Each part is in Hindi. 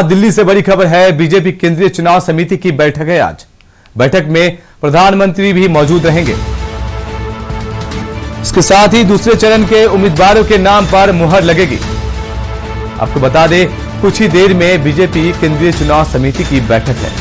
दिल्ली से बड़ी खबर है। बीजेपी केंद्रीय चुनाव समिति की बैठक है आज। बैठक में प्रधानमंत्री भी मौजूद रहेंगे। इसके साथ ही दूसरे चरण के उम्मीदवारों के नाम पर मुहर लगेगी। आपको बता दें, कुछ ही देर में बीजेपी केंद्रीय चुनाव समिति की बैठक है,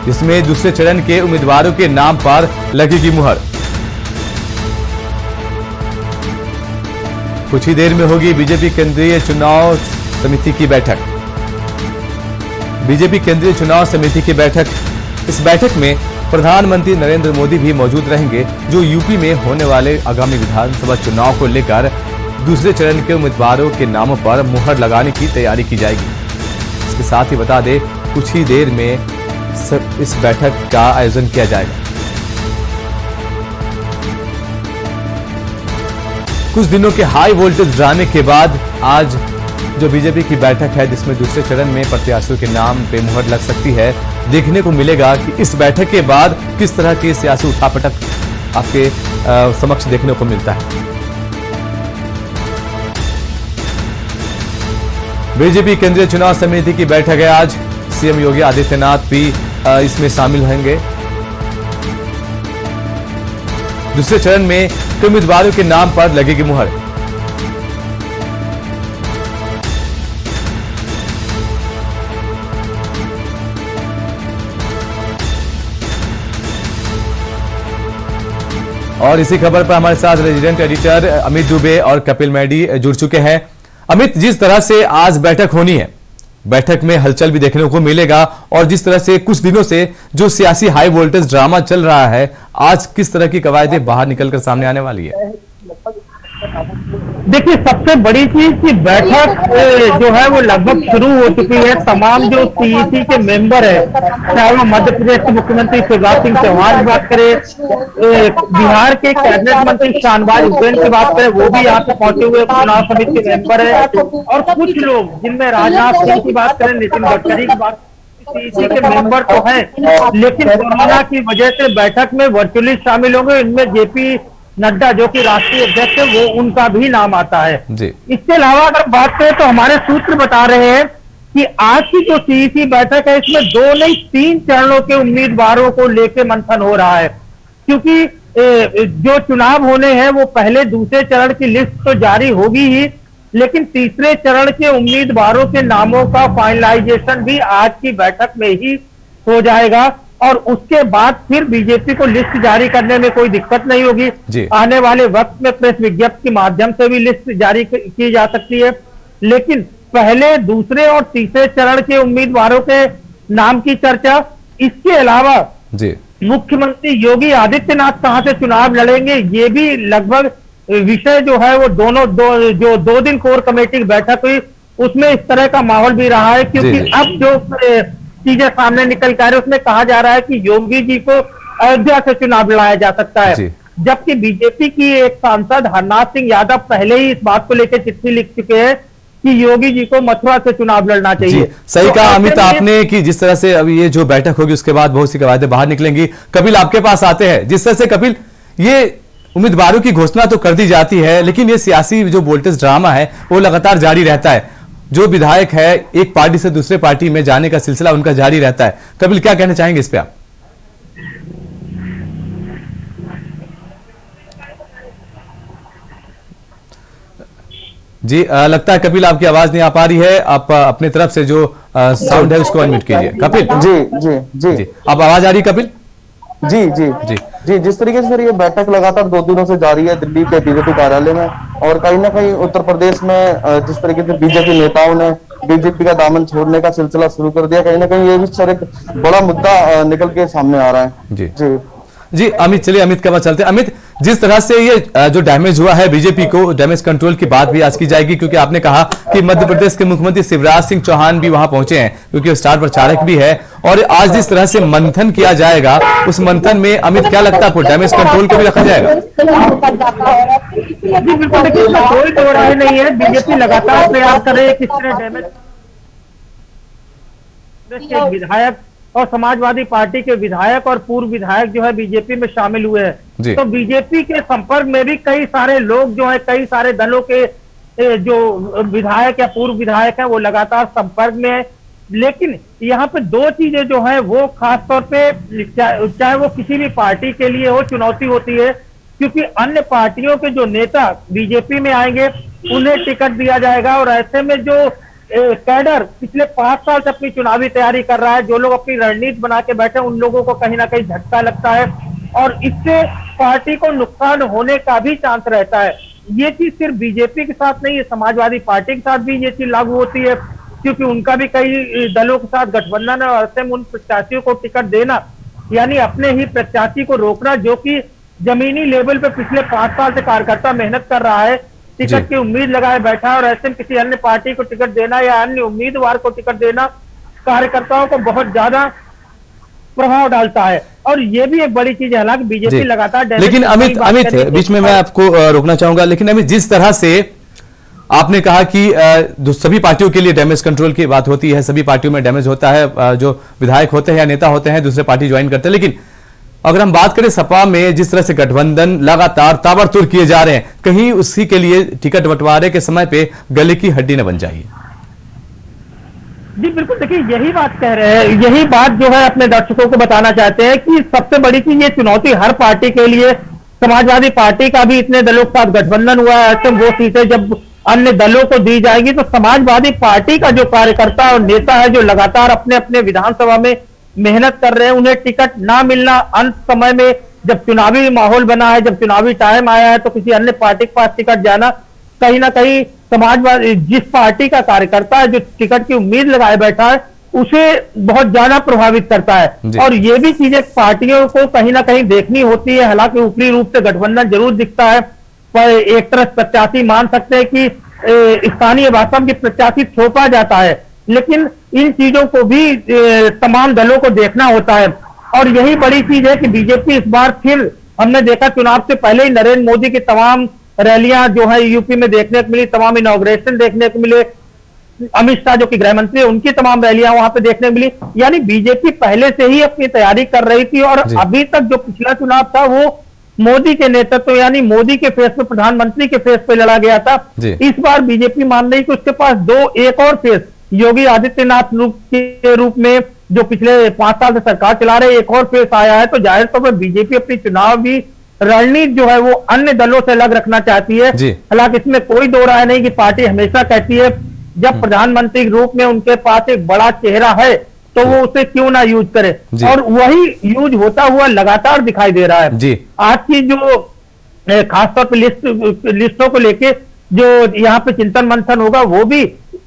जिसमें दूसरे चरण के उम्मीदवारों के नाम पर लगेगी मुहर। कुछ ही देर में होगी बीजेपी केंद्रीय चुनाव समिति की बैठक। बीजेपी केंद्रीय चुनाव समिति की बैठक, इस बैठक में प्रधानमंत्री नरेंद्र मोदी भी मौजूद रहेंगे, जो यूपी में होने वाले आगामी विधानसभा चुनाव को लेकर दूसरे चरण के उम्मीदवारों के नामों पर मुहर लगाने की तैयारी की जाएगी। इसके साथ ही बता दें, कुछ ही देर में इस बैठक का आयोजन किया जाएगा। कुछ दिनों के हाई वोल्टेज ड्रामे के बाद आज जो बीजेपी की बैठक है, जिसमें दूसरे चरण में प्रत्याशियों के नाम पे मुहर लग सकती है, देखने को मिलेगा कि इस बैठक के बाद किस तरह की सियासी उठापटक आपके समक्ष देखने को मिलता है। बीजेपी केंद्रीय चुनाव समिति की बैठक है आज। सीएम योगी आदित्यनाथ भी इसमें शामिल होंगे। दूसरे चरण में उम्मीदवारों के नाम पर लगेगी मुहर। और इसी खबर पर हमारे साथ रेजिडेंट एडिटर अमित दुबे और कपिल मेडी जुड़ चुके हैं। अमित, जिस तरह से आज बैठक होनी है, बैठक में हलचल भी देखने को मिलेगा, और जिस तरह से कुछ दिनों से जो सियासी हाई वोल्टेज ड्रामा चल रहा है, आज किस तरह की कवायदें बाहर निकलकर सामने आने वाली है? देखिए, सबसे बड़ी चीज की बैठक जो है वो लगभग शुरू हो चुकी है। तमाम जो सीईसी के मेंबर है, चाहे वो मध्य प्रदेश के मुख्यमंत्री शिवराज सिंह चौहान की बात करें, बिहार के कैबिनेट मंत्री शाहनवाज हुसैन की बात करें, वो भी यहाँ पे पहुंचे हुए चुनाव समिति के मेंबर है, और कुछ लोग जिनमें राजनाथ सिंह की बात करें, नितिन गडकरी की बात, सीईसी के मेंबर तो हैं, लेकिन कोरोना की वजह से बैठक में वर्चुअली शामिल होंगे। इनमें जेपी नड्डा, जो कि राष्ट्रीय अध्यक्ष है, वो उनका भी नाम आता है। इसके अलावा अगर बात करें तो हमारे सूत्र बता रहे हैं कि आज की जो सीईसी बैठक है, इसमें 2 नहीं 3 चरणों के उम्मीदवारों को लेकर मंथन हो रहा है, क्योंकि जो चुनाव होने हैं वो पहले दूसरे चरण की लिस्ट तो जारी होगी ही, लेकिन तीसरे चरण के उम्मीदवारों के नामों का फाइनलाइजेशन भी आज की बैठक में ही हो जाएगा, और उसके बाद फिर बीजेपी को लिस्ट जारी करने में कोई दिक्कत नहीं होगी। आने वाले वक्त में प्रेस विज्ञप्ति के माध्यम से भी लिस्ट जारी की जा सकती है, लेकिन पहले दूसरे और तीसरे चरण के उम्मीदवारों के नाम की चर्चा। इसके अलावा मुख्यमंत्री योगी आदित्यनाथ कहां से चुनाव लड़ेंगे, ये भी लगभग विषय जो है वो जो 2 दिन कोर कमेटी की बैठक हुई, उसमें इस तरह का माहौल भी रहा है, क्योंकि अब जो चीजें सामने निकल कर उसमें कहा जा रहा है कि योगी जी को अयोध्या से चुनाव लड़ाया जा सकता है, जबकि बीजेपी की एक सांसद हरनाथ सिंह यादव पहले ही इस बात को लेकर चिट्ठी लिख चुके हैं कि योगी जी को मथुरा से चुनाव लड़ना चाहिए। सही कहा अमित आपने कि जिस तरह से अभी ये जो बैठक होगी उसके बाद बहुत सी कवायदें बाहर निकलेंगी। कपिल, आपके पास आते हैं। जिस तरह से कपिल, ये उम्मीदवारों की घोषणा तो कर दी जाती है, लेकिन ये सियासी जो वोल्टेज ड्रामा है वो लगातार जारी रहता है। जो विधायक है, एक पार्टी से दूसरे पार्टी में जाने का सिलसिला उनका जारी रहता है। कपिल, क्या कहना चाहेंगे इस पे आप? जी, लगता है कपिल आपकी आवाज नहीं आ पा रही है। आप अपनी तरफ से जो साउंड है उसको अनम्यूट कीजिए। कपिल जी, आप आवाज आ रही है? कपिल जी, जिस तरीके से सर ये बैठक लगातार 2 दिनों से जारी है दिल्ली के बीजेपी कार्यालय में, और कहीं ना कहीं उत्तर प्रदेश में जिस तरीके से बीजेपी नेताओं ने बीजेपी का दामन छोड़ने का सिलसिला शुरू कर दिया, कहीं ना कहीं ये भी सर एक बड़ा मुद्दा निकल के सामने आ रहा है। जी अमित, चलिए अमित के पास चलते हैं। अमित, जिस तरह से ये जो डैमेज हुआ है बीजेपी को, डैमेज कंट्रोल की बात भी आज की जाएगी, क्योंकि आपने कहा कि मध्य प्रदेश के मुख्यमंत्री शिवराज सिंह चौहान भी वहां पहुंचे हैं, क्योंकि स्टार प्रचारक भी है, और आज जिस तरह से मंथन किया जाएगा, उस मंथन में अमित क्या लगता है आपको, डैमेज कंट्रोल को भी रखा जाएगा? कोई दो राय नहीं है, बीजेपी लगातार प्रयास कर रही है किस तरह डैमेज। विधायक और समाजवादी पार्टी के विधायक और पूर्व विधायक जो है बीजेपी में शामिल हुए हैं। तो बीजेपी के संपर्क में भी कई सारे लोग जो है, कई सारे दलों के जो विधायक या पूर्व विधायक है वो लगातार संपर्क में है। लेकिन यहाँ पे दो चीजें जो है वो खास तौर पे चाहे वो किसी भी पार्टी के लिए हो चुनौती होती है, क्योंकि अन्य पार्टियों के जो नेता बीजेपी में आएंगे उन्हें टिकट दिया जाएगा, और ऐसे में जो कैडर पिछले 5 साल से अपनी चुनावी तैयारी कर रहा है, जो लोग अपनी रणनीति बना के बैठे उन लोगों को कहीं ना कहीं झटका लगता है और इससे पार्टी को नुकसान होने का भी चांस रहता है। ये चीज सिर्फ बीजेपी के साथ नहीं है, समाजवादी पार्टी के साथ भी ये चीज लागू होती है, क्योंकि उनका भी कई दलों के साथ गठबंधन है और ऐसे में उन प्रत्याशियों को टिकट देना यानी अपने ही प्रत्याशी को रोकना, जो कि जमीनी लेवल पे पिछले 5 साल से कार्यकर्ता मेहनत कर रहा है, टिकट की उम्मीद लगाए बैठा है, और ऐसे में किसी अन्य पार्टी को टिकट देना या अन्य उम्मीदवार को टिकट देना कार्यकर्ताओं को बहुत ज्यादा प्रभाव डालता है। और ये भी एक बड़ी चीज है, हालांकि बीजेपी लगातार। लेकिन अमित बीच में मैं आपको रोकना चाहूंगा, लेकिन अमित जिस तरह से आपने कहा कि सभी पार्टियों के लिए डैमेज कंट्रोल की बात होती है, सभी पार्टियों में डैमेज होता है, जो विधायक होते हैं या नेता होते हैं दूसरे पार्टी ज्वाइन करते हैं, लेकिन अगर हम बात करें सपा में जिस तरह से गठबंधन लगातार ताबड़तोड़ किए जा रहे हैं, कहीं उसी के लिए टिकट बंटवारे के समय पे गले की हड्डी न बन जाइए। जी बिल्कुल, देखिए यही बात कह रहे हैं, यही बात जो है अपने दर्शकों को बताना चाहते हैं कि सबसे बड़ी चीज ये चुनौती हर पार्टी के लिए, समाजवादी पार्टी का भी इतने दलों के साथ गठबंधन हुआ है, ऐसे वो सीटें जब अन्य दलों को दी जाएगी तो समाजवादी पार्टी का जो कार्यकर्ता और नेता है जो लगातार अपने अपने विधानसभा में मेहनत कर रहे हैं, उन्हें टिकट ना मिलना, अंत समय में जब चुनावी माहौल बना है, जब चुनावी टाइम आया है तो किसी अन्य पार्टी के पास टिकट जाना कहीं ना कहीं समाजवादी जिस पार्टी का कार्यकर्ता है जो टिकट की उम्मीद लगाए बैठा है उसे बहुत ज्यादा प्रभावित करता है। और ये भी चीजें पार्टियों को कहीं ना कहीं देखनी होती है। हालांकि ऊपरी रूप से गठबंधन जरूर दिखता है, पर एक तरह प्रत्याशी मान सकते हैं कि स्थानीय भाषा में प्रत्याशी थोपा जाता है, लेकिन इन चीजों को भी तमाम दलों को देखना होता है। और यही बड़ी चीज है कि बीजेपी इस बार फिर हमने देखा चुनाव से पहले ही नरेंद्र मोदी की तमाम रैलियां जो है यूपी में देखने को मिली, तमाम इनॉग्रेशन देखने को मिले, अमित शाह जो कि गृह मंत्री है उनकी तमाम रैलियां वहां पे देखने को मिली। यानी बीजेपी पहले से ही अपनी तैयारी कर रही थी और अभी तक जो पिछला चुनाव था वो मोदी के नेतृत्व यानी मोदी के फेस पे, प्रधानमंत्री के फेस पे लड़ा गया था। इस बार बीजेपी मान रही कि उसके पास एक और फेस योगी आदित्यनाथ के रूप में जो पिछले 5 साल से सरकार चला रहे एक और फेस आया है, तो जाहिर तौर पर बीजेपी अपनी चुनाव भी रणनीति जो है वो अन्य दलों से अलग रखना चाहती है। हालांकि इसमें कोई दो राय नहीं कि पार्टी हमेशा कहती है जब प्रधानमंत्री के रूप में उनके पास एक बड़ा चेहरा है तो वो उसे क्यों ना यूज करे, और वही यूज होता हुआ लगातार दिखाई दे रहा है। आज की जो खासतौर पर लिस्टों को लेके जो यहाँ पे चिंतन मंथन होगा वो भी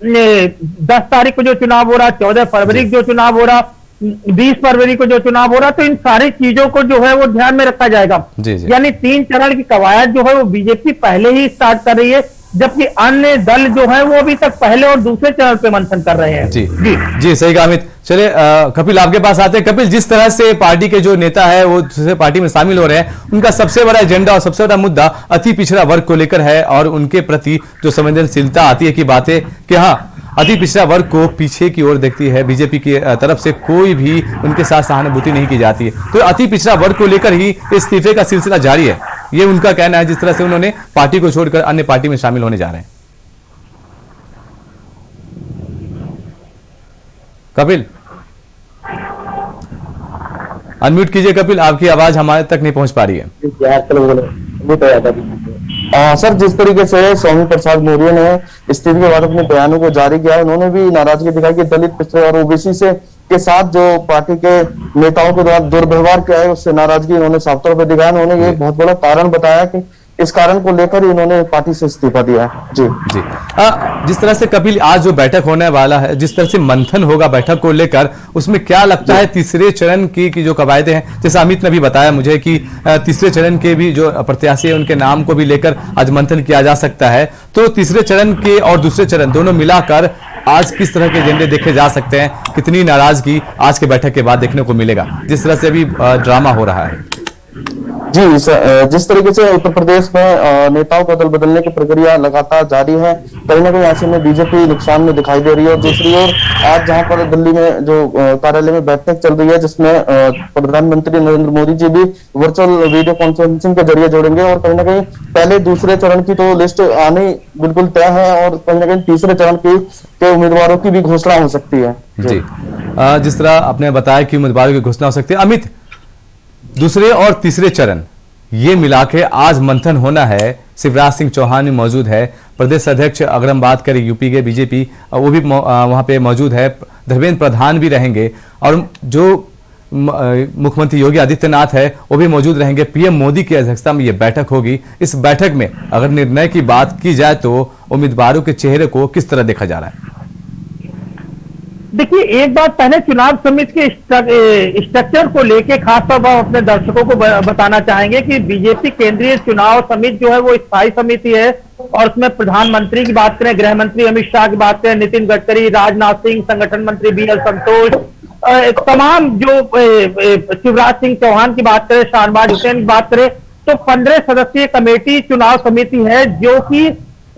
10 तारीख को जो चुनाव हो रहा, 14 फरवरी को जो चुनाव हो रहा, 20 फरवरी को जो चुनाव हो रहा, तो इन सारी चीजों को जो है वो ध्यान में रखा जाएगा। यानी 3 चरण की कवायद जो है वो बीजेपी पहले ही स्टार्ट कर रही है, जबकि अन्य दल जो है वो अभी तक पहले और दूसरे चरण पे मंथन कर रहे हैं। जी सही कहा अमित। चलिए कपिल आपके पास आते हैं। कपिल, जिस तरह से पार्टी के जो नेता है वो दूसरे पार्टी में शामिल हो रहे हैं, उनका सबसे बड़ा एजेंडा और सबसे बड़ा मुद्दा अति पिछड़ा वर्ग को लेकर है और उनके प्रति जो संवेदनशीलता आती है की बातें कि हाँ अति पिछड़ा वर्ग को पीछे की ओर देखती है बीजेपी की तरफ से, कोई भी उनके साथ सहानुभूति नहीं की जाती है। तो अति पिछड़ा वर्ग को लेकर ही इस्तीफे का सिलसिला जारी है, ये उनका कहना है, जिस तरह से उन्होंने पार्टी को छोड़कर अन्य पार्टी में शामिल होने जा रहे हैं। कपिल अनम्यूट कीजिए। कपिल, आपकी आवाज हमारे तक नहीं पहुंच पा रही है। सर, जिस तरीके से स्वामी प्रसाद मौर्य ने इस्तीफे के बाद अपने बयानों को जारी किया है, उन्होंने भी नाराजगी दिखाई कि दलित, पिछड़े और ओबीसी से के साथ जो पार्टी के नेताओं के द्वारा दुर्व्यवहार किया है उससे नाराजगी उन्होंने साफ तौर पर दिखाया। उन्होंने ये बहुत बड़ा कारण बताया कि इस कारण को लेकर ही उन्होंने पार्टी से इस्तीफा दिया है। जी जिस तरह से कपिल आज जो बैठक होने वाला है, जिस तरह से मंथन होगा बैठक को लेकर, उसमें क्या लगता है तीसरे चरण की जो कवायदे हैं, जैसे अमित ने भी बताया मुझे कि तीसरे चरण के भी जो प्रत्याशी है उनके नाम को भी लेकर आज मंथन किया जा सकता है, तो तीसरे चरण के और दूसरे चरण दोनों मिलाकर आज किस तरह के एजेंडे देखे जा सकते हैं, कितनी नाराजगी आज के बैठक के बाद देखने को मिलेगा जिस तरह से अभी ड्रामा हो रहा है? जी जिस तरीके से उत्तर प्रदेश में नेताओं का दल बदलने की प्रक्रिया लगातार जारी है, कहीं ना कहीं ऐसे में बीजेपी नुकसान में दिखाई दे रही है। और दूसरी ओर आज जहां पर दिल्ली में जो कार्यालय में बैठक चल रही है, जिसमें प्रधानमंत्री नरेंद्र मोदी जी भी वर्चुअल वीडियो कॉन्फ्रेंसिंग के जरिए जुड़ेंगे, और कहीं ना कहीं पहले दूसरे चरण की तो लिस्ट आनी बिल्कुल तय है, और कहीं ना कहीं तीसरे चरण के उम्मीदवारों की भी घोषणा हो सकती है। जी जिस तरह आपने बताया कि उम्मीदवारों की घोषणा हो सकती है, अमित दूसरे और तीसरे चरण ये मिला के आज मंथन होना है। शिवराज सिंह चौहान भी मौजूद है, प्रदेश अध्यक्ष अगर हम बात करें यूपी के बीजेपी वो भी वहां पे मौजूद है, धर्मेंद्र प्रधान भी रहेंगे, और जो मुख्यमंत्री योगी आदित्यनाथ है वो भी मौजूद रहेंगे। पीएम मोदी की अध्यक्षता में ये बैठक होगी। इस बैठक में अगर निर्णय की बात की जाए तो उम्मीदवारों के चेहरे को किस तरह देखा जा रहा है? देखिए, एक बात पहले चुनाव समिति के स्ट्रक्चर को लेके खासतौर पर अपने दर्शकों को बताना चाहेंगे कि बीजेपी केंद्रीय चुनाव समिति जो है वो स्थायी समिति है, और उसमें प्रधानमंत्री की बात करें, गृह मंत्री अमित शाह की बात करें, नितिन गडकरी, राजनाथ सिंह, संगठन मंत्री बी एल संतोष, तमाम जो शिवराज सिंह चौहान की बात करें, शाहनवाज हुसैन की बात करें, तो 15 सदस्यीय कमेटी चुनाव समिति है, जो कि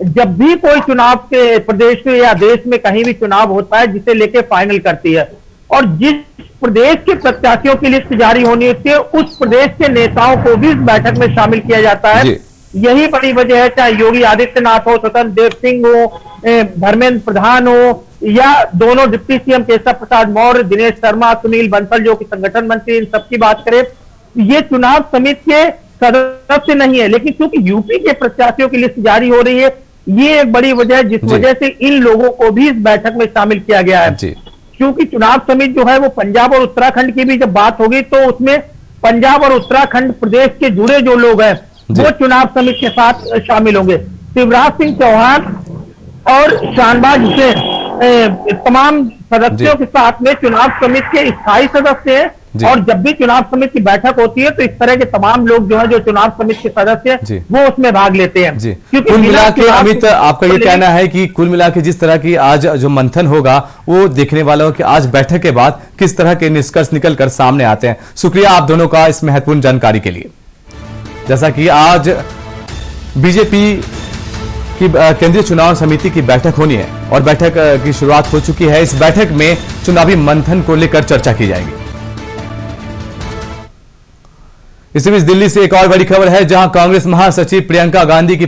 जब भी कोई चुनाव के प्रदेश में या देश में कहीं भी चुनाव होता है जिसे लेके फाइनल करती है, और जिस प्रदेश के प्रत्याशियों की लिस्ट जारी होनी होती है उस प्रदेश के नेताओं को भी इस बैठक में शामिल किया जाता है। यही बड़ी वजह है, चाहे योगी आदित्यनाथ हो, स्वतंत्र देव सिंह हो, धर्मेंद्र प्रधान हो, या दोनों डिप्टी सीएम केशव प्रसाद मौर्य, दिनेश शर्मा, सुनील बंसल जो कि संगठन मंत्री, इन सबकी बात करें, ये चुनाव समिति के सदस्य नहीं है, लेकिन क्योंकि यूपी के प्रत्याशियों की लिस्ट जारी हो रही है, ये एक बड़ी वजह है जिस वजह से इन लोगों को भी इस बैठक में शामिल किया गया है। क्योंकि चुनाव समिति जो है वो पंजाब और उत्तराखंड की भी जब बात होगी तो उसमें पंजाब और उत्तराखंड प्रदेश के जुड़े जो लोग हैं वो चुनाव समिति के साथ शामिल होंगे। शिवराज सिंह चौहान और शाहनवाज हुसैन तमाम सदस्यों के साथ में चुनाव समिति के स्थायी सदस्य हैं, और जब भी चुनाव समिति की बैठक होती है तो इस तरह के तमाम लोग जो है जो चुनाव समिति के सदस्य हैं वो उसमें भाग लेते हैं। कुल मिला के अमित आपका ये कहना है कि कुल मिला के जिस तरह की आज जो मंथन होगा वो देखने वाला हो कि आज बैठक के बाद किस तरह के निष्कर्ष निकल कर सामने आते हैं। शुक्रिया आप दोनों का इस महत्वपूर्ण जानकारी के लिए। जैसा कि आज बीजेपी की केंद्रीय चुनाव समिति की बैठक होनी है और बैठक की शुरुआत हो चुकी है। इस बैठक में चुनावी मंथन को लेकर चर्चा की जाएगी। इसी बीच दिल्ली से एक और बड़ी खबर है, जहां कांग्रेस महासचिव प्रियंका गांधी की